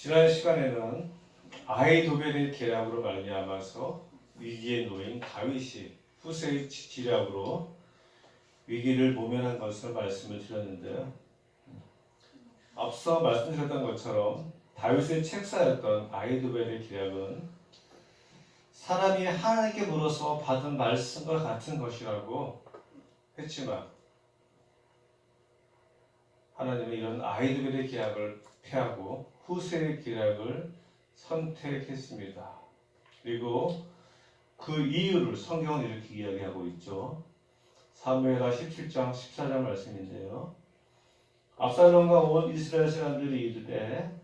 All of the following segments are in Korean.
지난 시간에는 아히도벨의 계략으로 말미암아서 위기에 놓인 다윗이 후세의 지략으로 위기를 모면한 것을 말씀을 드렸는데요. 앞서 말씀드렸던 것처럼 다윗의 책사였던 아히도벨의 계략은 사람이 하나님께 물어서 받은 말씀과 같은 것이라고 했지만 하나님은 이런 아히도벨의 계략을 패하고 후세의 계략을 선택했습니다. 그리고 그 이유를 성경은 이렇게 이야기하고 있죠. 사무엘하 17장 14절 말씀인데요. 압살롬과 온 이스라엘 사람들이 이르되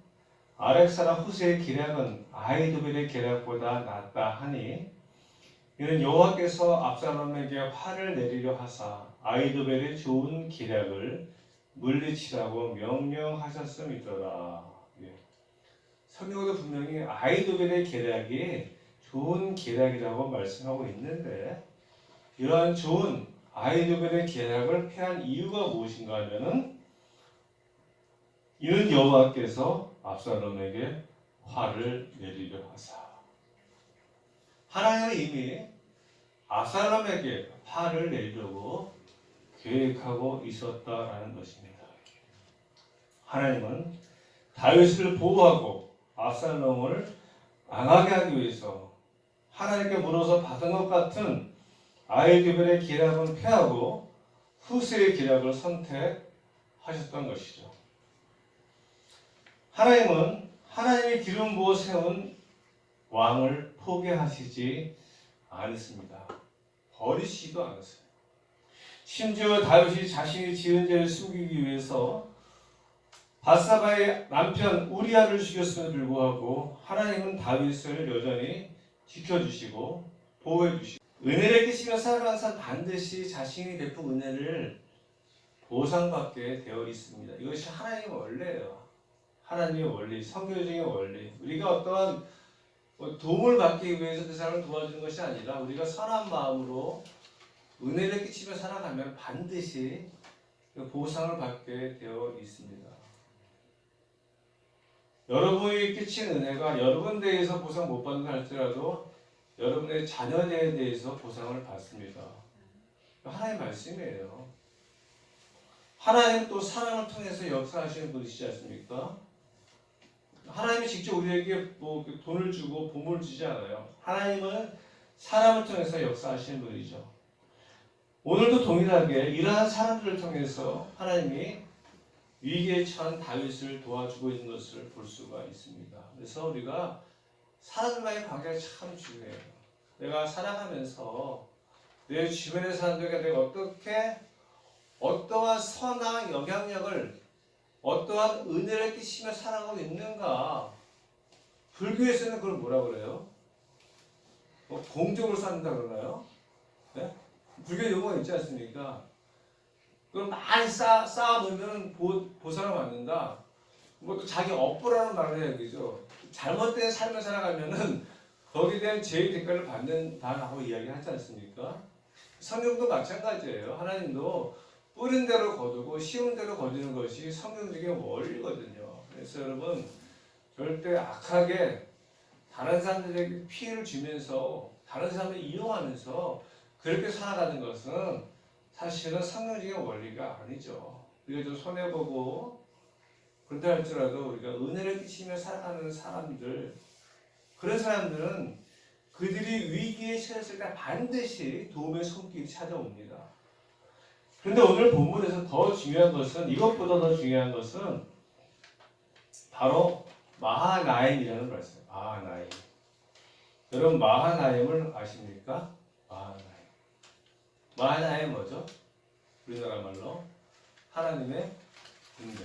아렉 사람 후세의 계략은 아히도벨의 계략보다 낫다 하니 이는 여호와께서 압살롬에게 화를 내리려 하사 아히도벨의 좋은 계략을 물리치라고 명령하셨음이더라. 성경도 분명히 아히도벨의 계략이 좋은 계략이라고 말씀하고 있는데 이러한 좋은 아히도벨의 계략을 패한 이유가 무엇인가 하면은 이는 여호와께서 압살롬에게 화를 내리려 하사 하나님은 이미 압살롬에게 화를 내리려고 계획하고 있었다라는 것입니다. 하나님은 다윗을 보호하고 압살롬을 망하게 하기 위해서 하나님께 물어서 받은 것 같은 아히도벨의 계략은 패하고 후세의 계략을 선택하셨던 것이죠. 하나님은 하나님이 기름 부어 세운 왕을 포기하시지 않았습니다. 버리시지도 않았어요. 심지어 다윗이 자신이 지은 죄를 숨기기 위해서 바사바의 남편 우리아를 죽였음에도 불구하고 하나님은 다윗을 여전히 지켜주시고 보호해주시고 은혜를 끼치며 살아가는 사람 반드시 자신이 베푼 은혜를 보상받게 되어 있습니다. 이것이 하나님의 원리예요. 하나님의 원리, 성경적인 원리. 우리가 어떠한 도움을 받기 위해서 그 사람을 도와주는 것이 아니라 우리가 선한 마음으로 은혜를 끼치며 살아가면 반드시 보상을 받게 되어 있습니다. 여러분이 끼친 은혜가 여러분 대해서 보상 못 받는다 할지라도 여러분의 자녀에 대해서 보상을 받습니다. 하나님의 말씀이에요. 하나님은 또 사람을 통해서 역사하시는 분이시지 않습니까? 하나님이 직접 우리에게 돈을 주고 보물을 주지 않아요. 하나님은 사람을 통해서 역사하시는 분이죠. 오늘도 동일하게 이러한 사람들을 통해서 하나님이 위기에 처한 다윗을 도와주고 있는 것을 볼 수가 있습니다. 그래서 우리가 사람과의 관계가 참 중요해요. 내가 살아가면서 내 주변의 사람들과 내가 어떻게 어떠한 선한 영향력을 어떠한 은혜를 끼치며 살아가고 있는가. 불교에서는 그걸 뭐라 그래요? 공적으로 쌓는다 그러나요? 네? 불교 용어가 있지 않습니까? 그걸 많이 쌓아놓으면 보상을 받는다. 뭐 또 자기 업보라는 말을 해야 되죠. 잘못된 삶을 살아가면은 거기에 대한 죄의 대가를 받는다라고 이야기하지 않습니까? 성경도 마찬가지예요. 하나님도 뿌린 대로 거두고 쉬운 대로 거두는 것이 성경적인 원리거든요. 그래서 여러분 절대 악하게 다른 사람들에게 피해를 주면서 다른 사람을 이용하면서 그렇게 살아가는 것은 사실은 성경적인 원리가 아니죠. 우리가 좀 손해보고 그렇다 할지라도 우리가 은혜를 끼치며 살아가는 사람들, 그런 사람들은 그들이 위기에 처했을 때 반드시 도움의 손길이 찾아옵니다. 그런데 오늘 본문에서 더 중요한 것은, 이것보다 더 중요한 것은 바로 마하나임이라는 말씀. 마하나임. 여러분 마하나임을 아십니까? 마하나임 뭐죠? 우리나라 말로 하나님의 군대.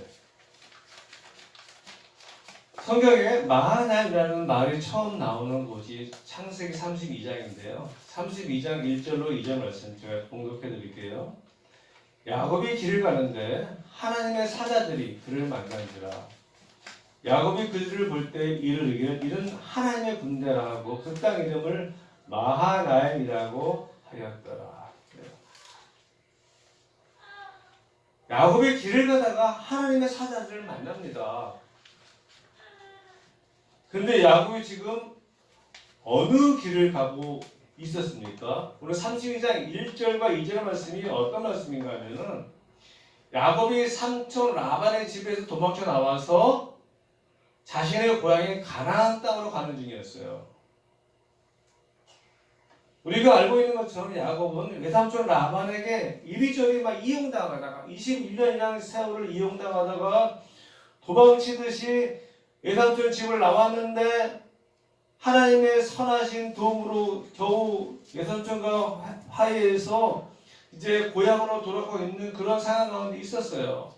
성경에 마하나임이라는 말이 처음 나오는 곳이 창세기 32장인데요. 32장 1절로 2절 말씀 제가 공독해 드릴게요. 야곱이 길을 가는데 하나님의 사자들이 그를 만난지라. 야곱이 그들을 볼 때 이르기를 이는 하나님의 군대라 하고 그 땅 이름을 마하나임이라고 하였더라. 야곱이 길을 가다가 하나님의 사자들을 만납니다. 근데 야곱이 지금 어느 길을 가고 있었습니까? 오늘 32장 1절과 2절의 말씀이 어떤 말씀인가 하면은 야곱이 삼촌 라반의 집에서 도망쳐 나와서 자신의 고향인 가나안 땅으로 가는 중이었어요. 우리가 알고 있는 것처럼 야곱은 외삼촌 라반에게 이리저리 막 이용당하다가 21년이라는 세월을 이용당하다가 도망치듯이 외삼촌 집을 나왔는데 하나님의 선하신 도움으로 겨우 외삼촌과 화해해서 이제 고향으로 돌아가고 있는 그런 상황 가운데 있었어요.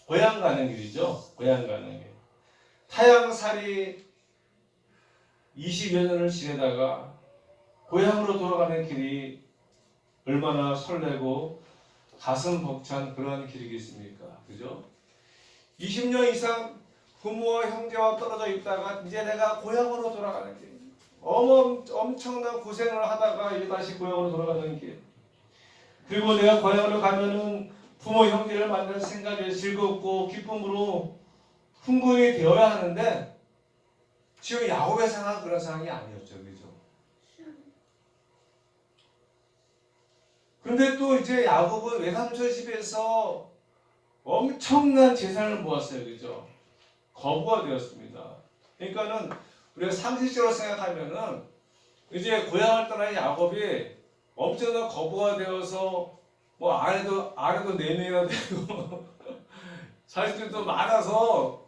고향 가는 길이죠. 고향 가는 길. 타향살이 20여 년을 지내다가 고향으로 돌아가는 길이 얼마나 설레고 가슴 벅찬 그러한 길이겠습니까? 그죠? 20년 이상 부모와 형제와 떨어져 있다가 이제 내가 고향으로 돌아가는 길. 엄청난 고생을 하다가 이제 다시 고향으로 돌아가는 길. 그리고 내가 고향으로 가면은 부모 형제를 만날 생각에 즐겁고 기쁨으로 흥분이 되어야 하는데 지금 야곱의 상황은 그런 상황이 아니었죠. 그죠? 그런데 또 이제 야곱은 외삼촌 집에서 엄청난 재산을 모았어요. 그죠? 거부가 되었습니다. 그러니까는 우리가 상식적으로 생각하면은 이제 고향을 떠난 야곱이 엄청난 거부가 되어서 뭐 아내도 4명이나 되고 자식들도 많아서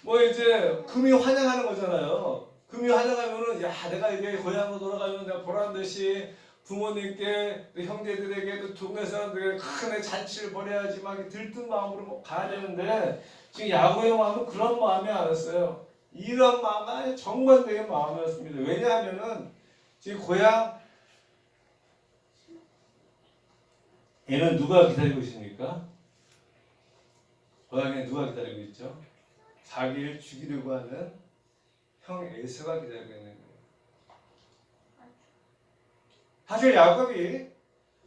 뭐 이제 금이 환영하는 거잖아요. 금이 환영하면은 야 내가 이제 고향으로 돌아가면 내가 보란 듯이 부모님께 또 형제들에게 또 동네 사람들에게 큰 잔치를 벌여야지 막 들뜬 마음으로 가야 되는데 지금 야곱의 마음은 그런 마음이 아니었어요. 이런 마음이 정반대의 마음이었습니다. 왜냐하면은 지금 고향 얘는 누가 기다리고 있습니까? 고향에 누가 기다리고 있죠? 자기를 죽이려고 하는 형 에서가 기다리고 있는 거예요. 사실 야곱이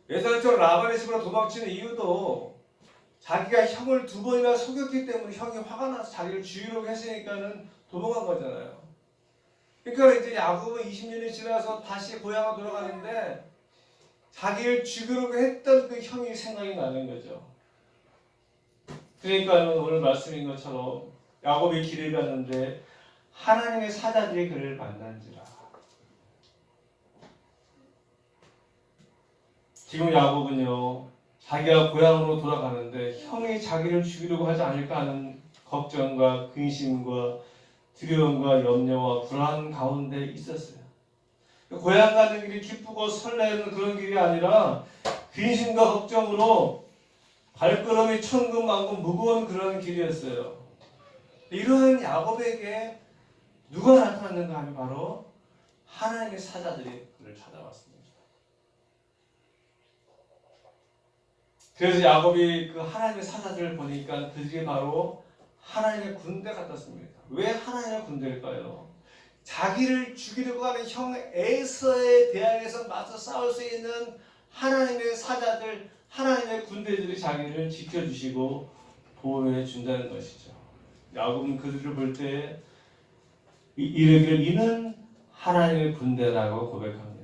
외삼촌 라반의 집으로 도망치는 이유도 자기가 형을 2번이나 속였기 때문에 형이 화가 나서 자기를 죽이려고 했으니까는 도망간 거잖아요. 그러니까 이제 야곱은 20년이 지나서 다시 고향으로 돌아가는데 자기를 죽이려고 했던 그 형이 생각이 나는 거죠. 그러니까 오늘 말씀인 것처럼 야곱이 길을 가는데 하나님의 사자들이 그를 만난지라. 지금 야곱은요 자기가 고향으로 돌아가는데 형이 자기를 죽이려고 하지 않을까 하는 걱정과 근심과 두려움과 염려와 불안 가운데 있었어요. 고향 가는 길이 기쁘고 설레는 그런 길이 아니라 근심과 걱정으로 발걸음이 천근만근 무거운 그런 길이었어요. 이러한 야곱에게 누가 나타났는가 하면 바로 하나님의 사자들이 그를 찾아왔습니다. 그래서 야곱이 그 하나님의 사자들을 보니까 그들이 바로 하나님의 군대 같았습니다. 왜 하나님의 군대일까요? 자기를 죽이려고 하는 형 에서에 대항해서 맞서 싸울 수 있는 하나님의 사자들, 하나님의 군대들이 자기를 지켜주시고 보호해 준다는 것이죠. 야곱은 그들을 볼 때 이르기를 이는 하나님의 군대라고 고백합니다.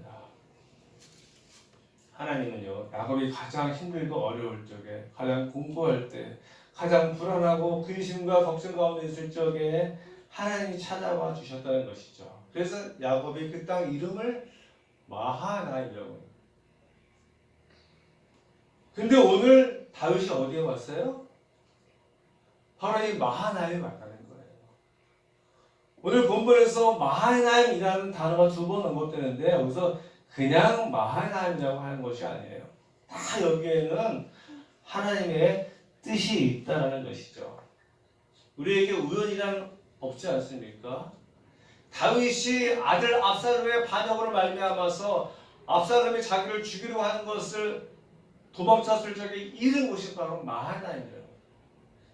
하나님은요, 야곱이 가장 힘들고 어려울 적에, 가장 공부할 때, 가장 불안하고 근심과 걱정 가운데 있을 적에 하나님이 찾아와 주셨다는 것이죠. 그래서 야곱이 그 땅 이름을 마하나임이라고 합니다. 근데 오늘 다윗이 어디에 왔어요? 바로 이 마하나임에 왔다는 거예요. 오늘 본문에서 마하나임이라는 단어가 2번 언급되는데 여기서 그냥 마하나임이라고 하는 것이 아니에요. 다 여기에는 하나님의 뜻이 있다는 것이죠. 우리에게 우연이란 없지 않습니까? 다윗이 아들 압살롬의 반역으로 말미암아서 압살롬이 자기를 죽이려고 하는 것을 도망쳤을 적에 잃은 곳이 바로 마하나임이에요.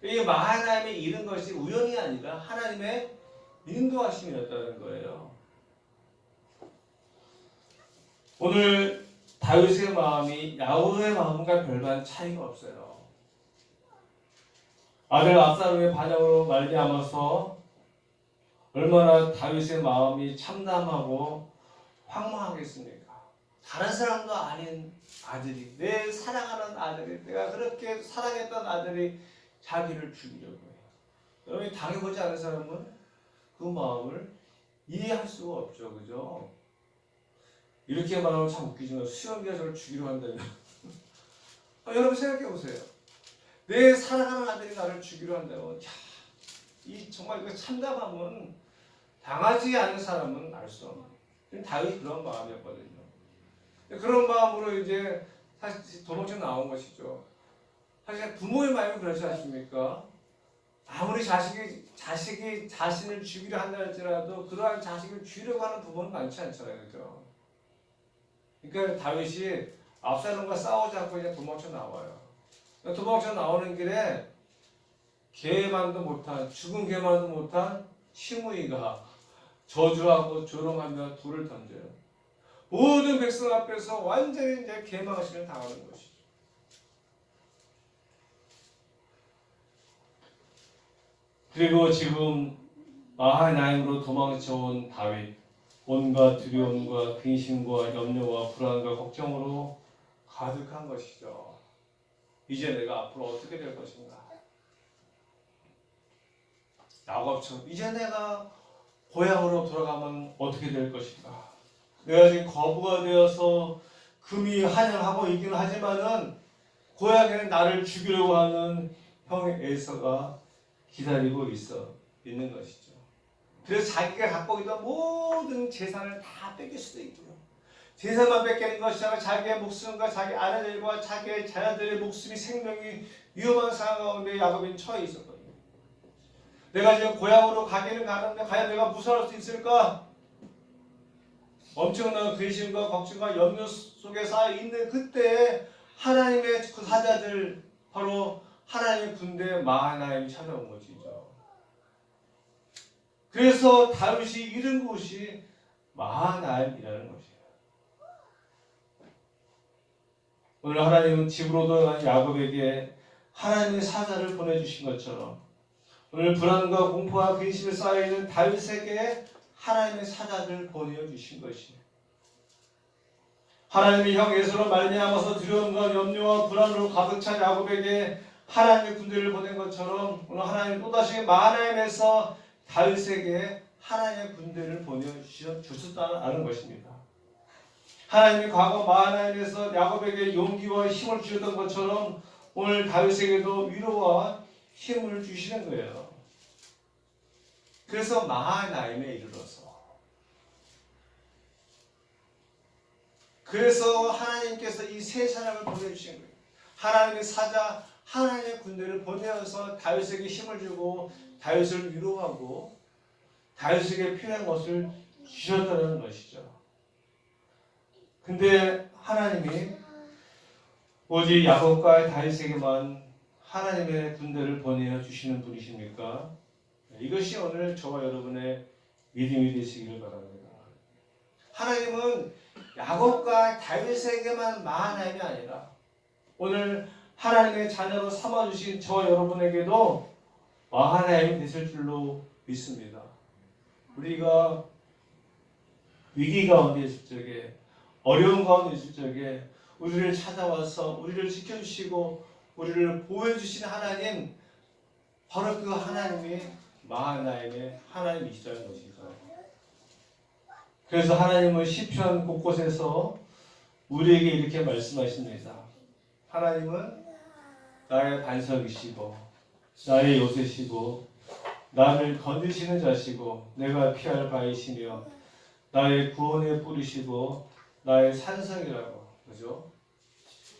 이 마하나임에 잃은 것이 우연이 아니라 하나님의 인도하심이었다는 거예요. 오늘 다윗의 마음이 야곱의 마음과 별반 차이가 없어요. 아들 압살롬의 반역으로 말미암아서 얼마나 다윗의 마음이 참담하고 황망하겠습니까? 다른 사람도 아닌 아들이, 내 사랑하는 아들이, 내가 그렇게 사랑했던 아들이 자기를 죽이려고 해요. 여러분이 당해보지 않은 사람은 그 마음을 이해할 수가 없죠. 그죠? 이렇게 말하면 참 웃기지만 수영기가 저를 죽이려 한다면 여러분 생각해 보세요. 내 사랑하는 아들이 나를 죽이려 한다면 이 정말 그 참담함은 당하지 않은 사람은 알 수 없는. 다윗이 그런 마음이었거든요. 그런 마음으로 이제 사실 도망쳐 나온 것이죠. 사실 부모의 마음이 그렇지 않습니까? 아무리 자식이 자신을 죽이려 한다 할지라도 그러한 자식을 죽이려고 하는 부모는 많지 않잖아요. 그죠? 그러니까 다윗이 압살롬과 싸우지 않고 그냥 도망쳐 나와요. 도망쳐 나오는 길에 개만도 못한, 죽은 개만도 못한 시므이가 저주하고 조롱하며 돌을 던져요. 모든 백성 앞에서 완전히 이제 개망신을 당하는 것이죠. 그리고 지금 마하나임으로 도망쳐온 다윗, 온갖 두려움과 근심과 염려와 불안과 걱정으로 가득한 것이죠. 이제 내가 앞으로 어떻게 될 것인가? 야곱처럼 이제 내가 고향으로 돌아가면 어떻게 될 것인가? 내가 지금 거부가 되어서 금이 한양하고 있긴 하지만은 고향에는 나를 죽이려고 하는 형 에서가 기다리고 있는 것이죠. 그래서 자기가 갖고 있던 모든 재산을 다 뺏길 수도 있고요. 재산만 뺏기는 것이 아니라 자기의 목숨과 자기 아내들과 자기의 자녀들의 목숨이 생명이 위험한 상황 가운데 야곱은 처해 있었거든요. 내가 지금 고향으로 가기는 가는데 과연 내가 무사할 수 있을까? 엄청난 근심과 걱정과 염려 속에 쌓여 있는 그때에 하나님의 그 사자들, 바로 하나님의 군대 마하나임이 찾아온 것이죠. 그래서 다윗이 이른 곳이 마하나임이라는 것이에요. 오늘 하나님은 집으로 돌아간 야곱에게 하나님의 사자를 보내주신 것처럼 오늘 불안과 공포와 근심에 쌓여있는 다윗에게 하나님의 사자를 보내주신 것이에요. 하나님의 형 에서로 말미암아서 두려움과 염려와 불안으로 가득 찬 야곱에게 하나님의 군대를 보낸 것처럼 오늘 하나님 또다시 마하나임에서 다윗에게 하나님의 군대를 보내주셨다는 것입니다. 하나님이 과거 마하나임에서 야곱에게 용기와 힘을 주셨던 것처럼 오늘 다윗에게도 위로와 힘을 주시는 거예요. 그래서 마하나임에 이르러서 그래서 하나님께서 이 세 사람을 보내주신 거예요. 하나님의 사자, 하나님의 군대를 보내어서 다윗에게 힘을 주고 다윗을 위로하고 다윗에게 필요한 것을 주셨다는 것이죠. 근데 하나님이 오직 야곱과 다윗에게만 하나님의 군대를 보내어 주시는 분이십니까? 이것이 오늘 저와 여러분의 믿음이 되시기를 바랍니다. 하나님은 야곱과 다윗에게만 마하나임이 아니라 오늘 하나님의 자녀로 삼아주신 저와 여러분에게도 마하나임이 되실 줄로 믿습니다. 우리가 위기 가운데 있을 적에, 어려운 가운데 있을 적에 우리를 찾아와서 우리를 지켜주시고 우리를 보호해주시는 하나님, 바로 그 하나님이 마하나임의 하나님이시라는 것입니다. 그래서 하나님은 시편 곳곳에서 우리에게 이렇게 말씀하십니다. 하나님은 나의 반석이시고 나의 요새시고 나를 건드시는 자시고 내가 피할 바이시며 나의 구원의 뿌리시고 나의 산성이라고. 그죠?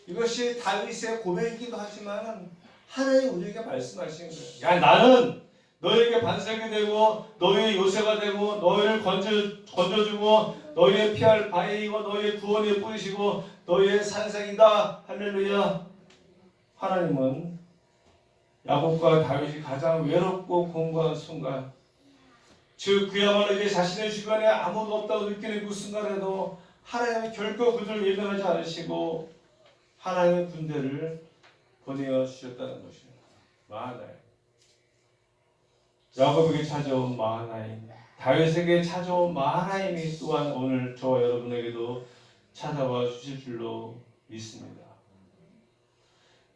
이것이 다윗의 고백이기도 하지만 하나님 우리에게 말씀하시는 거예요. 야, 나는 너에게 반석이 되고 너의 요새가 되고 너희를 건져주고 너희의 피할 바위이고 너희의 구원의 뿌리시고 너희의 산성이다. 할렐루야. 하나님은 야곱과 다윗이 가장 외롭고 공고한 순간, 즉 그야말로 이제 자신의 주변에 아무도 없다고 느끼는 그 순간에도 하나님은 결코 그들을 외면하지 않으시고 하나님의 군대를 보내어 주셨다는 것입니다. 마하나임, 야곱에게 찾아온 마하나임, 다윗에게 찾아온 하나님이 또한 오늘 저와 여러분에게도 찾아와 주실 줄로 믿습니다.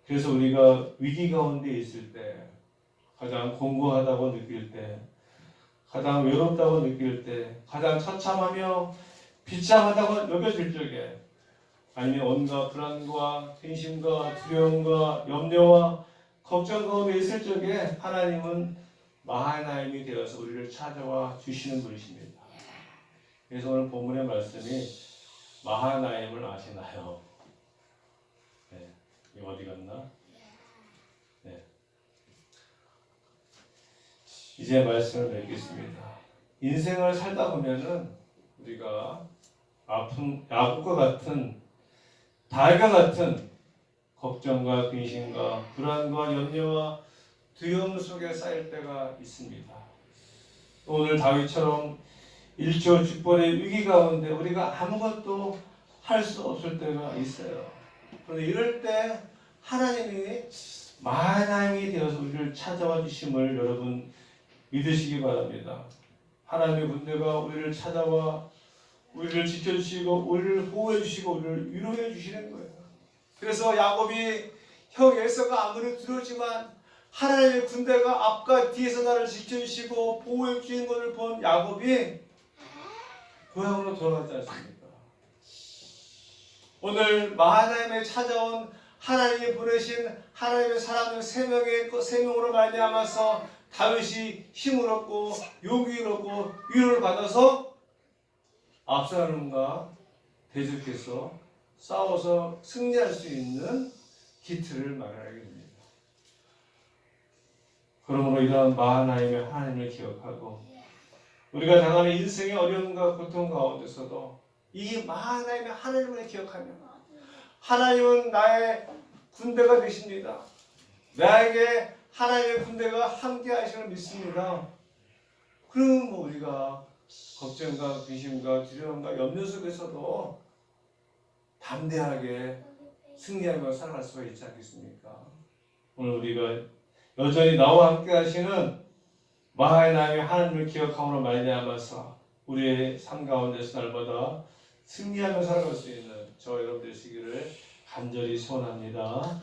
그래서 우리가 위기 가운데 있을 때, 가장 공고하다고 느낄 때, 가장 외롭다고 느낄 때, 가장 처참하며 비참하다고 여겨질 적에, 아니면 온갖 불안과 근심과 두려움과 염려와 걱정 가운데 있을 적에 하나님은 마하나임이 되어서 우리를 찾아와 주시는 분이십니다. 그래서 오늘 본문의 말씀이 마하나임을 아시나요? 네, 이거 어디 갔나? 네. 이제 말씀을 맺겠습니다. 인생을 살다 보면은 우리가 아픈 야곱과 같은 다윗과 같은 걱정과 근심과 불안과 염려와 두려움 속에 쌓일 때가 있습니다. 오늘 다윗처럼 일초즉번의 위기 가운데 우리가 아무것도 할 수 없을 때가 있어요. 그런데 이럴 때 하나님이 마하나임이 되어서 우리를 찾아와 주심을 여러분 믿으시기 바랍니다. 하나님의 군대가 우리를 찾아와 우리를 지켜주시고 우리를 보호해주시고 우리를 위로해 주시는 거예요. 그래서 야곱이 형 에서가 아무리 두렵지만 하나님의 군대가 앞과 뒤에서 나를 지켜주시고 보호해 주시는 것을 본 야곱이 고향으로 돌아갔지 않습니까? 오늘 마하나임에 찾아온 하나님이 보내신 하나님의 사람들 세 명으로 말미암아서 다윗이 힘을 얻고 용기를 얻고 위로를 받아서 압살롬과 대적해서 싸워서 승리할 수 있는 기틀을 마련하게 됩니다. 그러므로 이러한 마하나임의 하나님을 기억하고 우리가 당하는 인생의 어려움과 고통 가운데서도 이 마하나임의 하나님을 기억하며 하나님은 나의 군대가 되십니다. 나에게 하나님의 군대가 함께 하시는 믿습니다. 그럼 우리가 걱정과 근심과 두려움과 염려 속에서도 담대하게 승리하며 살아갈 수가 있지 않겠습니까? 오늘 우리가 여전히 나와 함께 하시는 마하나임의 하나님을 기억함으로 말미암아서 우리의 삶 가운데서 날마다 승리하며 살아갈 수 있는 저 여러분 되시기를 간절히 소원합니다.